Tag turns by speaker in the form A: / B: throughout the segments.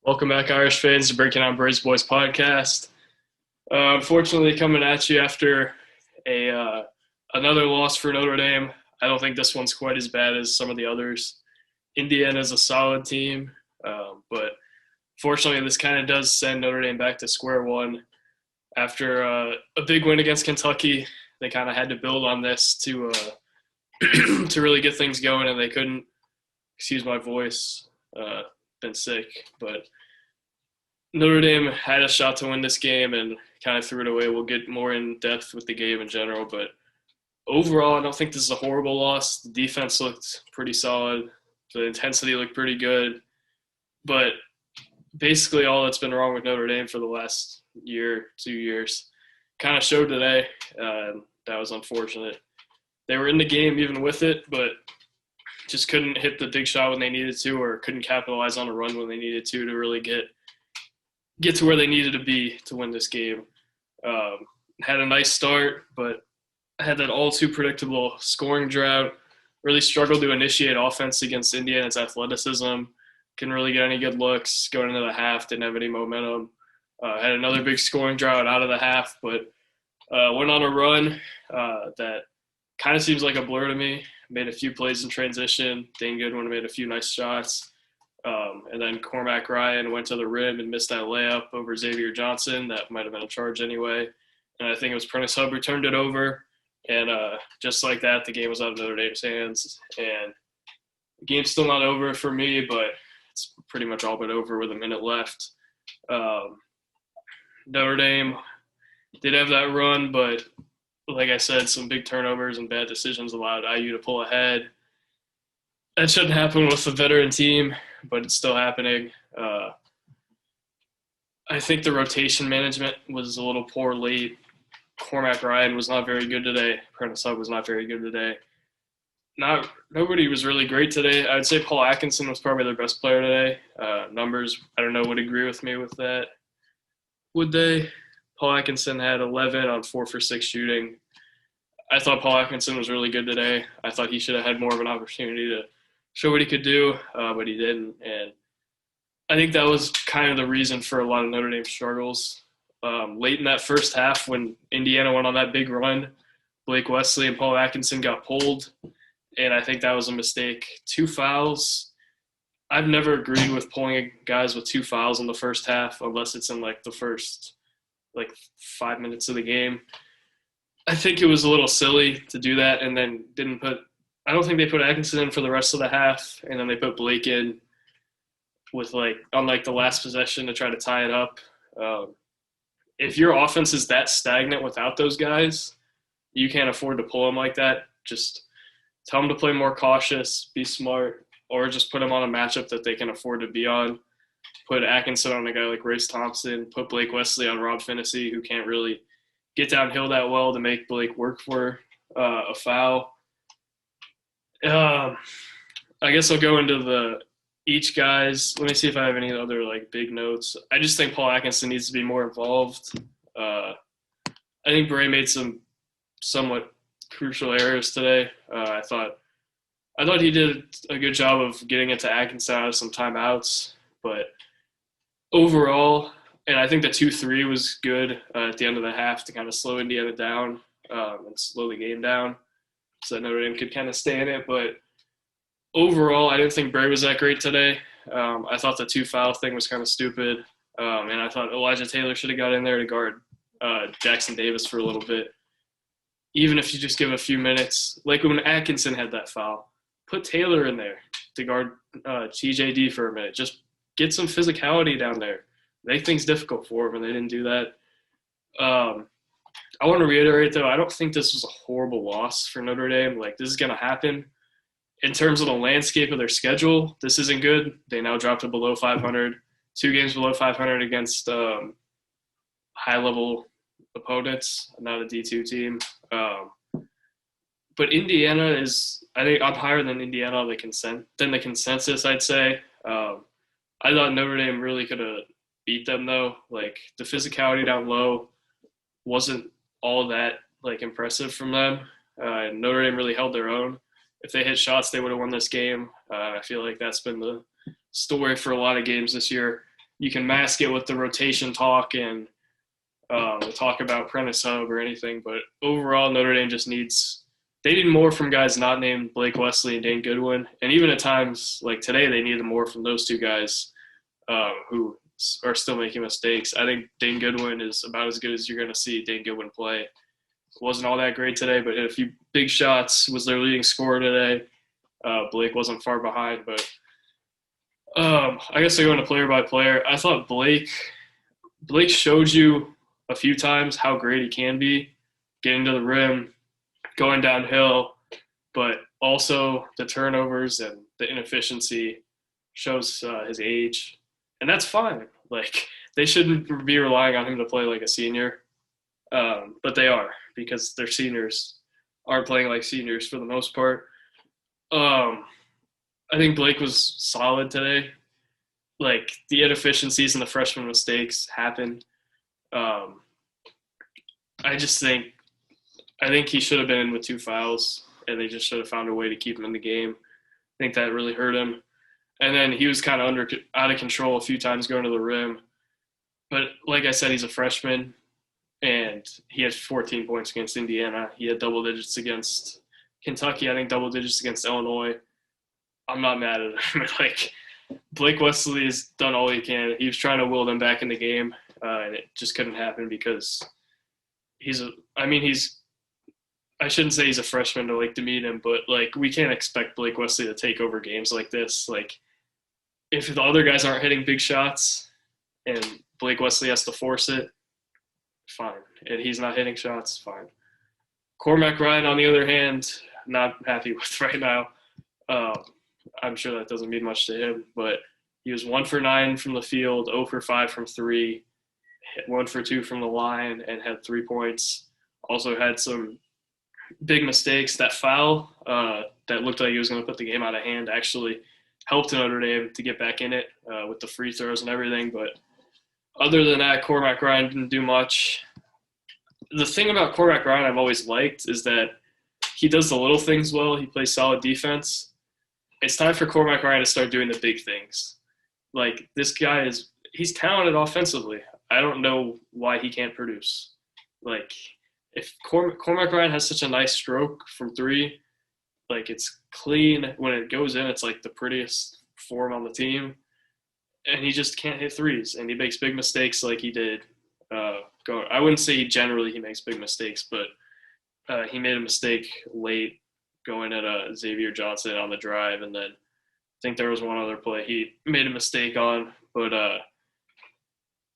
A: Welcome back, Irish fans, to Breaking Down Braves Boys podcast. Unfortunately, coming at you after another loss for Notre Dame. I don't think this one's quite as bad as some of the others. Indiana's a solid team, but fortunately, this kind of does send Notre Dame back to square one. After a big win against Kentucky, they kind of had to build on this to to really get things going, and they couldn't. Excuse my voice. Been sick, but Notre Dame had a shot to win this game and kind of threw it away. We'll get more in depth with the game in general, but overall, I don't think this is a horrible loss. The defense looked pretty solid. The intensity looked pretty good, but basically all that's been wrong with Notre Dame for the last year, 2 years, kind of showed today. That was unfortunate. They were in the game even with it, but just couldn't hit the big shot when they needed to, or couldn't capitalize on a run when they needed to really get to where they needed to be to win this game. Had a nice start, but had that all too predictable scoring drought. Really struggled to initiate offense against Indiana's athleticism. Couldn't really get any good looks going into the half. Didn't have any momentum. Had another big scoring drought out of the half, but went on a run that kind of seems like a blur to me. Made a few plays in transition. Dane Goodwin made a few nice shots. And then Cormac Ryan went to the rim and missed that layup over Xavier Johnson. That might have been a charge anyway. And I think it was Prentice Hubb who turned it over. And just like that, the game was out of Notre Dame's hands. And the game's still not over for me, but it's pretty much all but over with a minute left. Notre Dame did have that run, but like I said, some big turnovers and bad decisions allowed IU to pull ahead. That shouldn't happen with a veteran team, but it's still happening. I think the rotation management was a little poor late. Cormac Ryan was not very good today. Prentice Hubb was not very good today. Nobody was really great today. I'd say Paul Atkinson was probably their best player today. Numbers, I don't know, would agree with me with that. Would they? Paul Atkinson had 11 on 4 for 6 shooting. I thought Paul Atkinson was really good today. I thought he should have had more of an opportunity to show what he could do, but he didn't. And I think that was kind of the reason for a lot of Notre Dame struggles. Late in that first half, when Indiana went on that big run, Blake Wesley and Paul Atkinson got pulled, and I think that was a mistake. 2 fouls. I've never agreed with pulling guys with 2 fouls in the first half unless it's in the first 5 minutes of the game. I think it was a little silly to do that and then I don't think they put Atkinson in for the rest of the half, and then they put Blake in with on the last possession to try to tie it up. If your offense is that stagnant without those guys, you can't afford to pull them like that. Just tell them to play more cautious, be smart, or just put them on a matchup that they can afford to be on. Put Atkinson on a guy like Race Thompson, put Blake Wesley on Rob Finney, who can't really get downhill that well to make Blake work for a foul. I guess I'll go into each guy's. Let me see if I have any other big notes. I just think Paul Atkinson needs to be more involved. I think Bray made some somewhat crucial errors today. I thought he did a good job of getting it to Atkinson out of some timeouts, but overall, and I think the 2-3 was good at the end of the half to kind of slow Indiana down and slow the game down so that Notre Dame could kind of stay in it. But overall, I didn't think Bray was that great today. I thought the 2 foul thing was kind of stupid. And I thought Elijah Taylor should have got in there to guard Jackson Davis for a little bit. Even if you just give a few minutes, like when Atkinson had that foul, put Taylor in there to guard TJD for a minute. Just get some physicality down there. Make things difficult for him, and they didn't do that. I want to reiterate, though, I don't think this was a horrible loss for Notre Dame. This is going to happen. In terms of the landscape of their schedule, this isn't good. They now dropped to below 500, 2 games below 500 against high-level opponents, not a D2 team. But Indiana is – I think I'm higher than Indiana than the consensus, I'd say. I thought Notre Dame really could have beat them, though. The physicality down low wasn't all that impressive from them. Notre Dame really held their own. If they hit shots, they would have won this game. I feel like that's been the story for a lot of games this year. you can mask it with the rotation talk and talk about Prentice Hub or anything. But overall, Notre Dame just they need more from guys not named Blake Wesley and Dane Goodwin. And even at times like today, they needed more from those two guys who are still making mistakes. I think Dane Goodwin is about as good as you're going to see Dane Goodwin play. Wasn't all that great today, but hit a few big shots, was their leading scorer today. Blake wasn't far behind, but I guess I go into player by player. I thought Blake showed you a few times how great he can be, getting to the rim, going downhill, but also the turnovers and the inefficiency shows his age, and that's fine. Like, they shouldn't be relying on him to play like a senior, but they are, because their seniors aren't playing like seniors for the most part. I think Blake was solid today. Like, the inefficiencies and the freshman mistakes happen. I think he should have been in with 2 fouls, and they just should have found a way to keep him in the game. I think that really hurt him. And then he was kind of out of control a few times going to the rim. But like I said, he's a freshman, and he had 14 points against Indiana. He had double digits against Kentucky, I think double digits against Illinois. I'm not mad at him. Like, Blake Wesley has done all he can. He was trying to will them back in the game, and it just couldn't happen because I shouldn't say he's a freshman to demean him, but we can't expect Blake Wesley to take over games like this. Like, if the other guys aren't hitting big shots and Blake Wesley has to force it, fine. And he's not hitting shots, fine. Cormac Ryan, on the other hand, not happy with right now. I'm sure that doesn't mean much to him, but he was 1 for 9 from the field, 0 for 5 from 3, 1 for 2 from the line, and had 3 points. Also had some big mistakes. That foul that looked like he was going to put the game out of hand actually helped Notre Dame to get back in it with the free throws and everything. But other than that, Cormac Ryan didn't do much. The thing about Cormac Ryan I've always liked is that he does the little things well. He plays solid defense. It's time for Cormac Ryan to start doing the big things. Like, this guy he's talented offensively. I don't know why he can't produce. Like, if Cormac Ryan has such a nice stroke from 3, it's clean. When it goes in, it's the prettiest form on the team. And he just can't hit threes. And he makes big mistakes like he did. I wouldn't say he makes big mistakes, but he made a mistake late going at Xavier Johnson on the drive. And then I think there was one other play he made a mistake on. But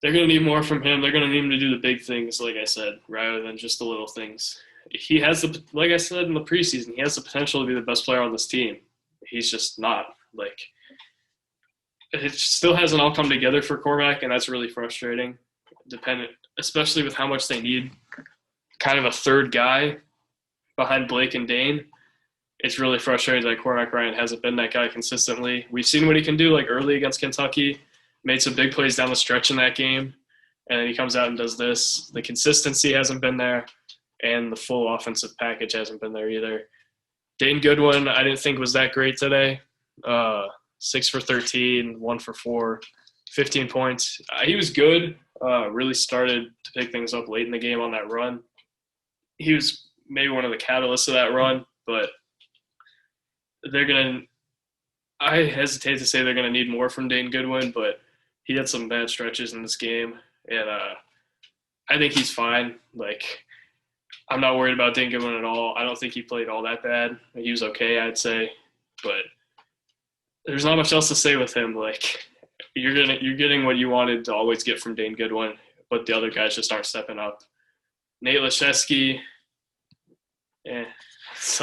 A: they're going to need more from him. They're going to need him to do the big things, like I said, rather than just the little things. He has like I said in the preseason, he has the potential to be the best player on this team. He's just not. It still hasn't all come together for Cormac, and that's really frustrating. Especially with how much they need kind of a third guy behind Blake and Dane. It's really frustrating that Cormac Ryan hasn't been that guy consistently. We've seen what he can do early against Kentucky. Made some big plays down the stretch in that game, and then he comes out and does this. The consistency hasn't been there, and the full offensive package hasn't been there either. Dane Goodwin, I didn't think was that great today. 6 for 13, 1 for 4, 15 points. He was good. Really started to pick things up late in the game on that run. He was maybe one of the catalysts of that run, but I hesitate to say they're going to need more from Dane Goodwin, but he had some bad stretches in this game, and I think he's fine. I'm not worried about Dane Goodwin at all. I don't think he played all that bad. He was okay, I'd say, but there's not much else to say with him. You're getting what you wanted to always get from Dane Goodwin, but the other guys just aren't stepping up. Nate Laszewski, it's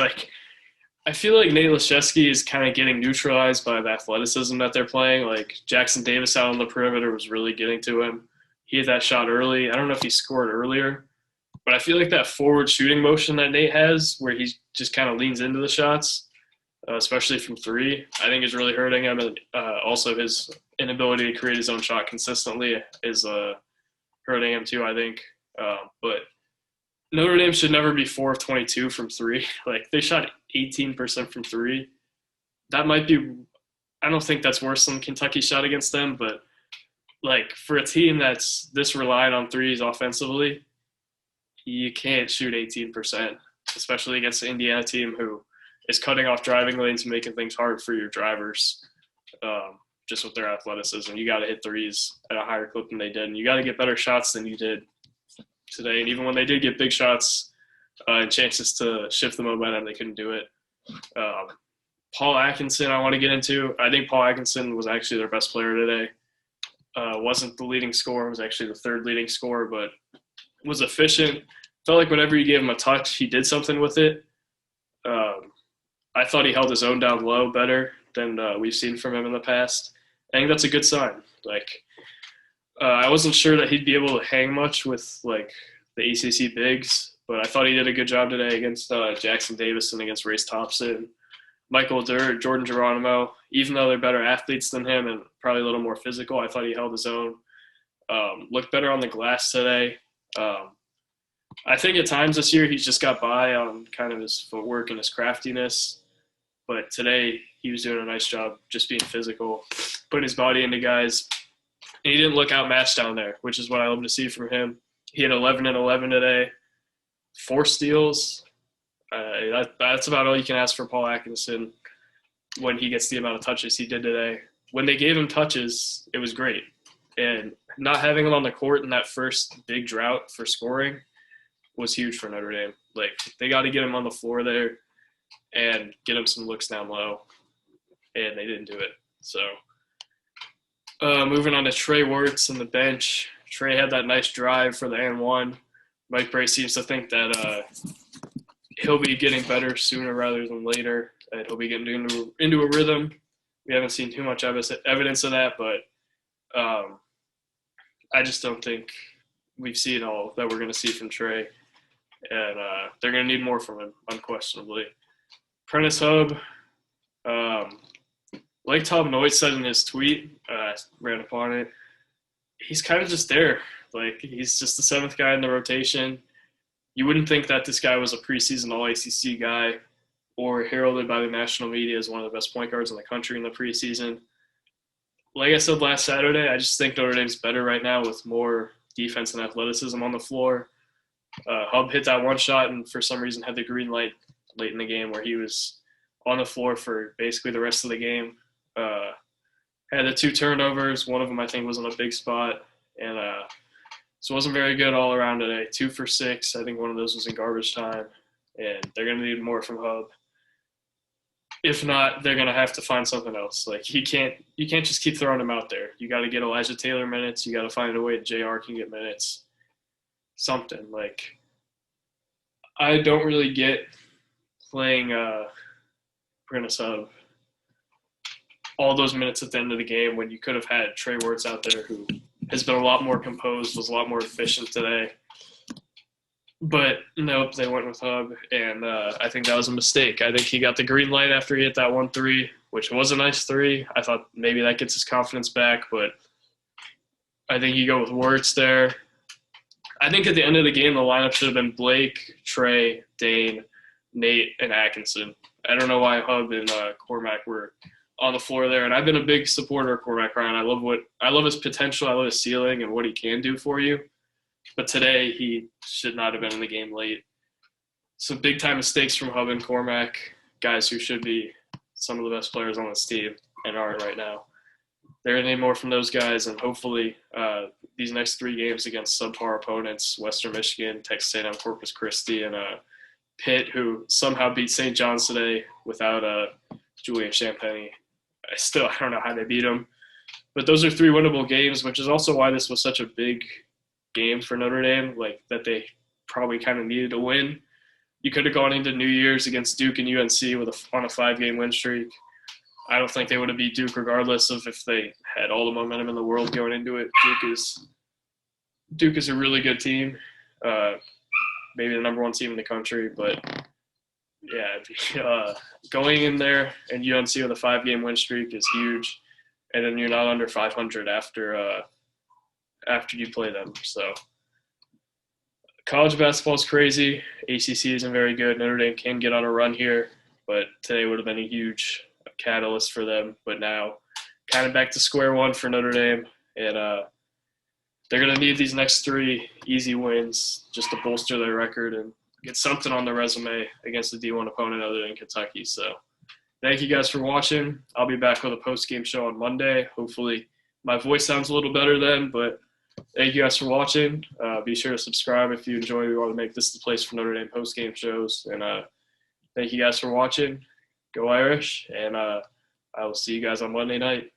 A: I feel like Nate Laszewski is kind of getting neutralized by the athleticism that they're playing. Jackson Davis out on the perimeter was really getting to him. He had that shot early. I don't know if he scored earlier, but I feel like that forward shooting motion that Nate has, where he just kind of leans into the shots, especially from 3, I think is really hurting him. And also his inability to create his own shot consistently is hurting him too, I think. But Notre Dame should never be 4 of 22 from 3. They shot 18% from 3. That might be – I don't think that's worse than Kentucky shot against them, but like for a team that's this reliant on threes offensively, you can't shoot 18%, especially against the Indiana team who is cutting off driving lanes and making things hard for your drivers. Just with their athleticism, you got to hit threes at a higher clip than they did, and you got to get better shots than you did today. And even when they did get big shots and chances to shift the momentum, they couldn't do it. Paul Atkinson, I want to get into. I think Paul Atkinson was actually their best player today. Wasn't the leading scorer, was actually the third leading scorer, but was efficient. Felt like whenever you gave him a touch, he did something with it. I thought he held his own down low better than we've seen from him in the past. I think that's a good sign. Like, I wasn't sure that he'd be able to hang much with like the ACC bigs, but I thought he did a good job today against Jackson Davis and against Race Thompson, Michael Durr, Jordan Geronimo. Even though they're better athletes than him and probably a little more physical, I thought he held his own. Looked better on the glass today. I think at times this year he's just got by on kind of his footwork and his craftiness. But today he was doing a nice job just being physical, putting his body into guys. And he didn't look outmatched down there, which is what I love to see from him. He had 11 and 11 today, 4 steals. That's about all you can ask for Paul Atkinson when he gets the amount of touches he did today. When they gave him touches, it was great. And not having him on the court in that first big drought for scoring was huge for Notre Dame. Like, they got to get him on the floor there and get him some looks down low, and they didn't do it. So moving on to Trey Wertz and the bench. Trey had that nice drive for the N1. Mike Bray seems to think that he'll be getting better sooner rather than later, and he'll be getting into a rhythm. We haven't seen too much evidence of that, but I just don't think we've seen all that we're going to see from Trey, and they're going to need more from him, unquestionably. Prentice Hub, like Tom Noyes said in his tweet, I ran upon it, he's kind of just there. Like, he's just the 7th guy in the rotation. You wouldn't think that this guy was a preseason All-ACC guy or heralded by the national media as one of the best point guards in the country in the preseason. Like I said last Saturday, I just think Notre Dame's better right now with more defense and athleticism on the floor. Hub hit that one shot and for some reason had the green light late in the game where he was on the floor for basically the rest of the game. Had the 2 turnovers. One of them I think was in a big spot. And so it wasn't very good all around today. 2 for 6. I think one of those was in garbage time. And they're going to need more from Hub. If not, they're going to have to find something else. Like, you can't just keep throwing him out there. You got to get Elijah Taylor minutes. You got to find a way that JR can get minutes. Something. Like, I don't really get playing Prentice Hub all those minutes at the end of the game when you could have had Trey Wertz out there who has been a lot more composed, was a lot more efficient today. But nope, they went with Hub, and I think that was a mistake. I think he got the green light after he hit that 1-3, which was a nice 3. I thought maybe that gets his confidence back, but I think you go with Wertz there. I think at the end of the game, the lineup should have been Blake, Trey, Dane, Nate, and Atkinson. I don't know why Hub and Cormac were on the floor there, and I've been a big supporter of Cormac Ryan. I love his potential, I love his ceiling and what he can do for you. But today he should not have been in the game late. Some big time mistakes from Hub and Cormac, guys who should be some of the best players on this team and aren't right now. They're going to need more from those guys, and hopefully these next 3 games against subpar opponents, Western Michigan, Texas A&M, Corpus Christi, and Pitt, who somehow beat St. John's today without Julian Champagny. I don't know how they beat them. But those are 3 winnable games, which is also why this was such a big game for Notre Dame, like that they probably kind of needed to win. You could have gone into New Year's against Duke and UNC on a 5-game win streak. I don't think they would have beat Duke regardless of if they had all the momentum in the world going into it. Duke is a really good team, maybe the number 1 team in the country, but yeah, going in there and UNC with a 5-game win streak is huge, and then you're not under 500 after you play them. So college basketball is crazy. ACC isn't very good. Notre Dame can get on a run here, but today would have been a huge catalyst for them. But now kind of back to square one for Notre Dame, and they're going to need these next 3 easy wins just to bolster their record and get something on their resume against a D1 opponent other than Kentucky. So thank you guys for watching. I'll be back with a post-game show on Monday. Hopefully my voice sounds a little better then, but thank you guys for watching. Be sure to subscribe if you enjoy. We want to make this the place for Notre Dame post-game shows. And thank you guys for watching. Go Irish. And I will see you guys on Monday night.